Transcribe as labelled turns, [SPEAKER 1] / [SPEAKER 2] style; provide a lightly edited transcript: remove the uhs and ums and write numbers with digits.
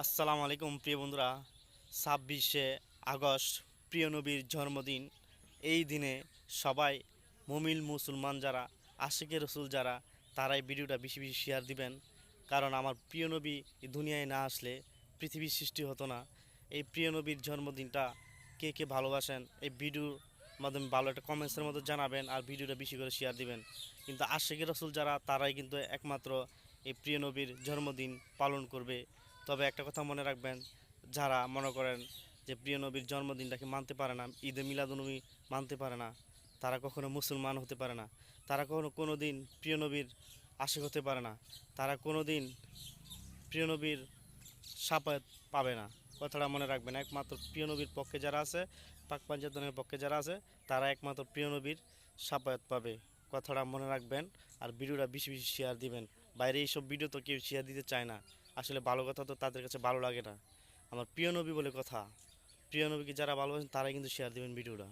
[SPEAKER 1] আসসালামু আলাইকুম প্রিয় বন্ধুরা। 26শে আগস্ট প্রিয় নবীর জন্মদিন। এই দিনে সবাই মুমিন মুসলমান যারা আশিকে রসুল যারা তারাই ভিডিওটা বেশি বেশি শেয়ার দিবেন। কারণ আমার প্রিয় নবী এই দুনিয়ায় না আসলে পৃথিবীর সৃষ্টি হতো না। এই প্রিয় নবীর জন্মদিনটা কে কে ভালোবাসেন এই ভিডিওর মাধ্যমে ভালো একটা কমেন্টসের মধ্যে জানাবেন আর ভিডিওটা বেশি করে শেয়ার দিবেন। কিন্তু আশিকে রসুল যারা তারাই কিন্তু একমাত্র এই প্রিয় নবীর জন্মদিন পালন করবে। তবে একটা কথা মনে রাখবেন, যারা মনে করেন যে প্রিয় নবীর জন্মদিনটাকে মানতে পারে না, ঈদে মিলাদুনবী মানতে পারে না, তারা কখনো মুসলমান হতে পারে না। তারা কোনো দিন প্রিয় নবীর আশিক হতে পারে না। তারা কোনো দিন প্রিয় নবীর সাফায়াত পাবে না। কথাটা মনে রাখবেন, একমাত্র প্রিয় নবীর পক্ষে যারা আছে, পাক পাঞ্জাতনের পক্ষে যারা আছে, তারা একমাত্র প্রিয় নবীর সাফায়াত পাবে। কথাটা মনে রাখবেন আর ভিডিওটা বেশি বেশি শেয়ার দিবেন। বাইরে এইসব ভিডিও তো কেউ শেয়ার দিতে চায় না। আসলে ভালো কথা তো তাদের কাছে ভালো লাগে না। আমার প্রিয় নবী বলে কথা, প্রিয় নবীকে যারা ভালোবাসেন তারাই কিন্তু শেয়ার দিবেন ভিডিওটা।